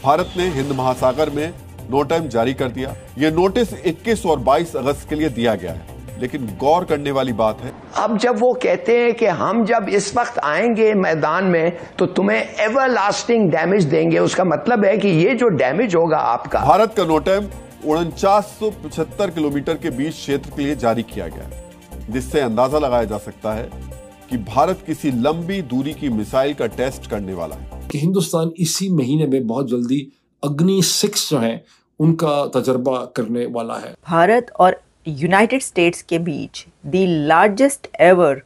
भारत ने हिंद महासागर में नो टाइम जारी कर दिया। यह नोटिस 21 और 22 अगस्त के लिए दिया गया है, लेकिन गौर करने वाली बात है, अब जब वो कहते हैं कि हम जब इस वक्त आएंगे मैदान में तो तुम्हें एवरलास्टिंग डैमेज देंगे, उसका मतलब है कि ये जो डैमेज होगा आपका। भारत का नो टाइम 4975 किलोमीटर के बीच क्षेत्र के लिए जारी किया गया है, जिससे अंदाजा लगाया जा सकता है कि भारत किसी लंबी दूरी की मिसाइल का टेस्ट करने वाला है। कि हिंदुस्तान इसी महीने में बहुत जल्दी अग्नि 6 जो है उनका तजर्बा करने वाला है। भारत और यूनाइटेड स्टेट्स के बीच the largest ever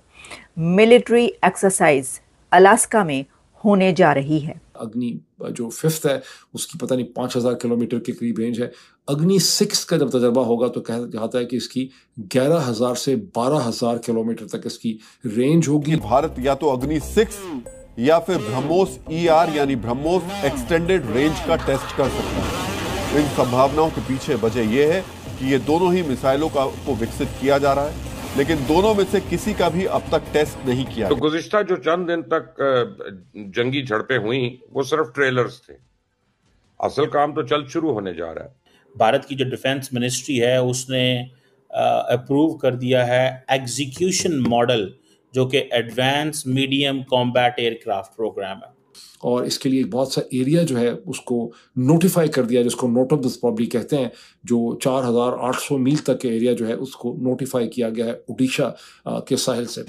military exercise Alaska में होने जा रही है। अग्नि जो 5th है उसकी पता नहीं 5000 किलोमीटर के करीब रेंज है। अग्नि 6 का जब तजर्बा होगा तो कहा जाता है कि इसकी 11000 से 12000 किलोमीटर तक इसकी रेंज होगी। भारत या तो अग्नि 6 या फिर ब्रह्मोस ER यानी ब्रह्मोस एक्सटेंडेड रेंज का टेस्ट कर सकता है। इन संभावनाओं के पीछे वजह यह है कि ये दोनों ही मिसाइलों को विकसित किया जा रहा है, लेकिन दोनों में से किसी का भी अब तक टेस्ट नहीं किया। तो गुज़िश्ता जो चंद दिन तक जंगी झड़पें हुई वो सिर्फ ट्रेलर्स थे, असल काम तो जल्द शुरू होने जा रहा है। भारत की जो डिफेंस मिनिस्ट्री है उसने अप्रूव कर दिया है एग्जीक्यूशन मॉडल, जो कि advance medium combat aircraft program है, और इसके लिए बहुत सा एरिया जो है उसको नोटिफाई कर दिया, जिसको नोट ऑफ दिस कहते हैं, जो 4800 मील तक के एरिया जो है उसको नोटिफाई किया गया है ओडिशा के साहिल से।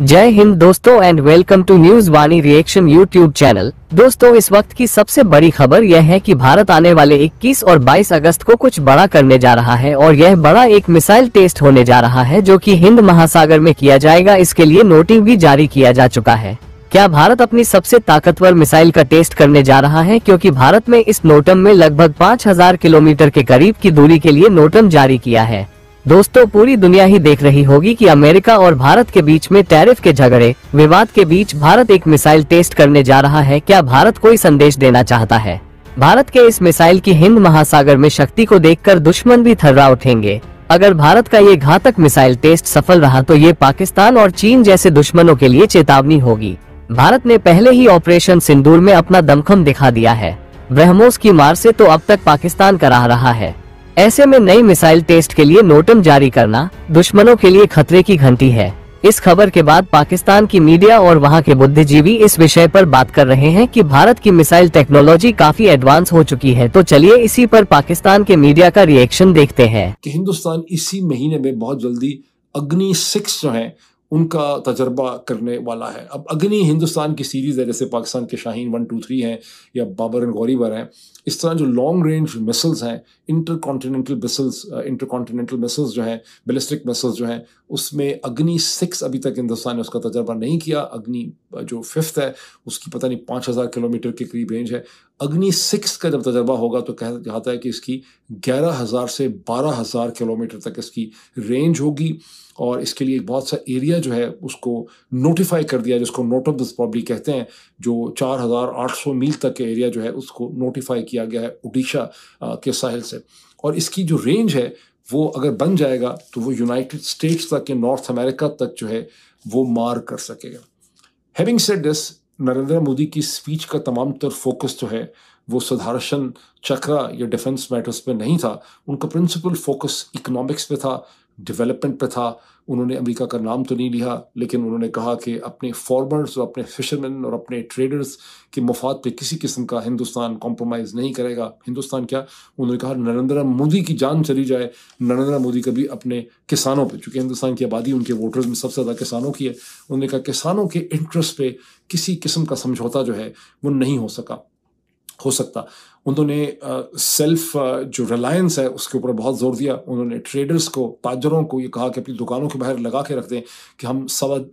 जय हिंद दोस्तों and welcome to news Vaani reaction YouTube channel. दोस्तों इस वक्त की सबसे बड़ी खबर यह है कि भारत आने वाले 21 और 22 अगस्त को कुछ बड़ा करने जा रहा है, और यह बड़ा एक मिसाइल टेस्ट होने जा रहा है जो कि हिंद महासागर में किया जाएगा। इसके लिए नोटिस भी जारी किया जा चुका है। क्या भारत अपनी सबसे ताकतवर मिसाइल का टेस्ट करने जा रहा है? क्योंकि भारत में इस नोटम में लगभग 5000 किलोमीटर के करीब की दूरी के लिए नोटम जारी किया है। दोस्तों पूरी दुनिया ही देख रही होगी कि अमेरिका और भारत के बीच में टैरिफ के झगड़े विवाद के बीच भारत एक मिसाइल टेस्ट करने जा रहा है। क्या भारत कोई संदेश देना चाहता है? भारत के इस मिसाइल की हिंद महासागर में शक्ति को देखकर दुश्मन भी थर्रा उठेंगे। अगर भारत का ये घातक मिसाइल टेस्ट सफल रहा तो ये पाकिस्तान और चीन जैसे दुश्मनों के लिए चेतावनी होगी। भारत ने पहले ही ऑपरेशन सिंदूर में अपना दमखम दिखा दिया है। ब्रह्मोस की मार से तो अब तक पाकिस्तान करा रहा है। ऐसे में नई मिसाइल टेस्ट के लिए नोटम जारी करना दुश्मनों के लिए खतरे की घंटी है। इस खबर के बाद पाकिस्तान की मीडिया और वहां के बुद्धिजीवी इस विषय पर बात कर रहे हैं कि भारत की मिसाइल टेक्नोलॉजी काफी एडवांस हो चुकी है। तो चलिए इसी पर पाकिस्तान के मीडिया का रिएक्शन देखते हैं। कि हिंदुस्तान इसी महीने में बहुत जल्दी अग्नि 6 जो है उनका तजर्बा करने वाला है। अब अग्नि हिंदुस्तान की सीरीज है, जैसे पाकिस्तान के शाहीन 1, 2, 3 हैं या बाबर एंड गौरीवर हैं। इस तरह जो लॉन्ग रेंज मिसल्स हैं, इंटरकॉन्टिनेंटल मिसल्स जो हैं, बैलिस्टिक मिसल्स जो हैं, उसमें अग्नि 6 अभी तक हिंदुस्तान ने उसका तजर्बा नहीं किया। अग्नि जो 5th है उसकी पता नहीं 5000 किलोमीटर के करीब रेंज है। अग्नि 6 का जब तजर्बा होगा तो कहा जाता है कि इसकी 11000 से 12000 किलोमीटर तक इसकी रेंज होगी, और इसके लिए बहुत सा एरिया जो है उसको नोटिफाई कर दिया, जिसको नोट ऑफ दिस कहते हैं, जो 4800 मील तक के एरिया जो है उसको नोटिफाई किया गया है ओडिशा के साहिल से। और इसकी जो रेंज है वो अगर बन जाएगा तो वो यूनाइटेड स्टेट्स तक के नॉर्थ अमेरिका तक जो है वो मार कर सकेगा। Having said this, Narendra Modi की स्पीच का तमाम तर फोकस जो है वो सुदर्शन चक्र या डिफेंस मैटर्स पे नहीं था। उनका प्रिंसिपल फोकस इकोनॉमिक्स पे था, डेवलपमेंट पे था। उन्होंने अमेरिका का नाम तो नहीं लिया, लेकिन उन्होंने कहा कि अपने फार्मर्स और अपने फिशरमैन और अपने ट्रेडर्स के मफाद पे किसी किस्म का हिंदुस्तान कॉम्प्रोमाइज़ नहीं करेगा। हिंदुस्तान क्या, उन्होंने कहा नरेंद्र मोदी की जान चली जाए, नरेंद्र मोदी कभी अपने किसानों पे, चूँकि हिंदुस्तान की आबादी उनके वोटर्स में सबसे ज़्यादा किसानों की है, उन्होंने कहा किसानों के इंटरेस्ट पे किसी किस्म का समझौता जो है वो नहीं हो सकता। उन्होंने सेल्फ जो रिलायंस है उसके ऊपर बहुत जोर दिया। उन्होंने ट्रेडर्स को, ताजरों को ये कहा कि अपनी दुकानों के बाहर लगा के रख दें कि हम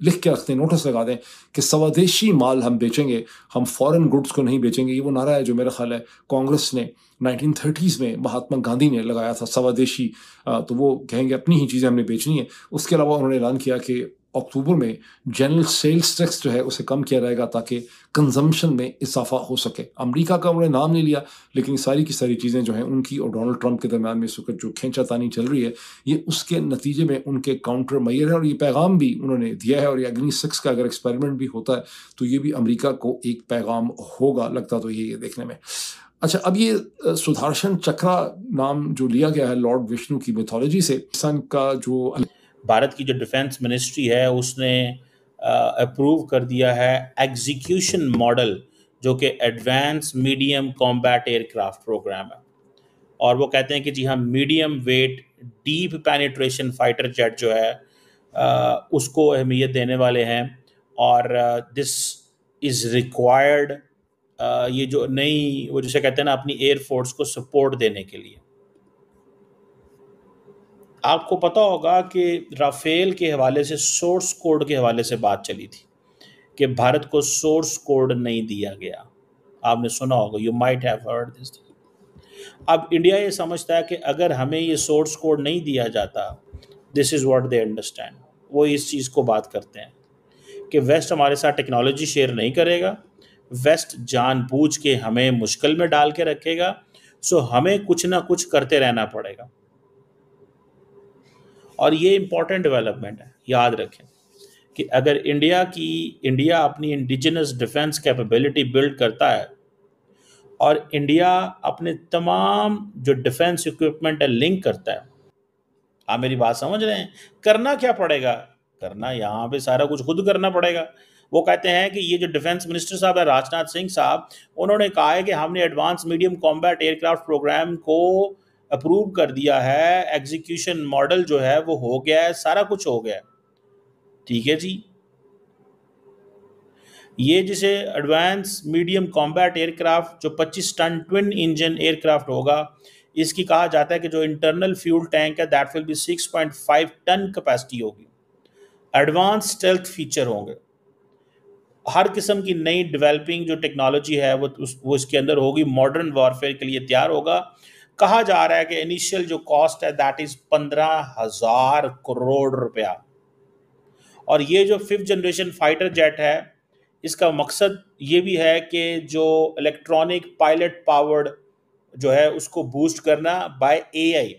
लिख के रखते हैं, नोटिस लगा दें कि स्वदेशी माल हम बेचेंगे, हम फॉरेन गुड्स को नहीं बेचेंगे। ये वो नारा है जो मेरा ख्याल है कांग्रेस ने 1930s में महात्मा गांधी ने लगाया था, स्वदेशी। तो वो कहेंगे अपनी ही चीज़ें हमने बेचनी है। उसके अलावा उन्होंने ऐलान किया कि अक्टूबर में जनरल सेल्स टैक्स जो है उसे कम किया जाएगा ताकि कंजम्पशन में इजाफा हो सके। अमेरिका का उन्होंने नाम नहीं लिया, लेकिन सारी की सारी चीज़ें जो हैं उनकी और डोनाल्ड ट्रंप के दरमियान में इस वक्त जो खींचातानी चल रही है, ये उसके नतीजे में उनके काउंटर मैयर है। और ये पैगाम भी उन्होंने दिया है, और ये अग्नि 6 का अगर एक्सपेरिमेंट भी होता है तो ये भी अमेरिका को एक पैगाम होगा, लगता तो ये देखने में। अच्छा, अब ये सुदर्शन चक्रा नाम जो लिया गया है लॉर्ड विष्णु की मिथोलॉजी से, सन का जो भारत की जो डिफेंस मिनिस्ट्री है उसने अप्रूव कर दिया है एग्जीक्यूशन मॉडल, जो कि advance medium combat aircraft program है। और वो कहते हैं कि जी हाँ, medium weight deep penetration fighter jet जो है उसको अहमियत देने वाले हैं। और दिस इज़ रिक्वायर्ड, ये जो नई वो जिसे कहते हैं ना अपनी एयरफोर्स को सपोर्ट देने के लिए। आपको पता होगा कि राफेल के हवाले से, सोर्स कोड के हवाले से बात चली थी कि भारत को सोर्स कोड नहीं दिया गया। आपने सुना होगा, you might have heard this. अब इंडिया ये समझता है कि अगर हमें ये सोर्स कोड नहीं दिया जाता, this is what they understand. वो इस चीज़ को बात करते हैं कि वेस्ट हमारे साथ टेक्नोलॉजी शेयर नहीं करेगा, वेस्ट जानबूझ के हमें मुश्किल में डाल के रखेगा, सो हमें कुछ ना कुछ करते रहना पड़ेगा। और ये इंपॉर्टेंट डेवलपमेंट है, याद रखें कि अगर इंडिया अपनी इंडिजिनस डिफेंस कैपेबिलिटी बिल्ड करता है और इंडिया अपने तमाम जो डिफेंस इक्विपमेंट है लिंक करता है, आप मेरी बात समझ रहे हैं? करना क्या पड़ेगा? करना यहाँ पे सारा कुछ खुद करना पड़ेगा। वो कहते हैं कि ये जो डिफेंस मिनिस्टर साहब है राजनाथ सिंह साहब, उन्होंने कहा है कि हमने advance medium combat aircraft program को अप्रूव कर दिया है, एग्जीक्यूशन मॉडल जो है वो हो गया है, सारा कुछ हो गया है। ठीक है जी, ये जिसे एडवांस मीडियम कॉम्बैट एयरक्राफ्ट जो 25 टन ट्विन इंजन एयरक्राफ्ट होगा, इसकी कहा जाता है कि जो इंटरनल फ्यूल टैंक है that will be 6.5 ton capacity होगी। एडवांस स्टेल्थ फीचर होंगे, हर किस्म की नई डेवलपिंग जो टेक्नोलॉजी है वो इसके अंदर होगी, मॉडर्न वॉरफेयर के लिए तैयार होगा। कहा जा रहा है कि इनिशियल जो कॉस्ट है दैट इज 15,000 करोड़ रुपया। और ये जो 5th जनरेशन फाइटर जेट है, इसका मकसद ये भी है कि जो इलेक्ट्रॉनिक पायलट पावर्ड जो है उसको बूस्ट करना बाय AI।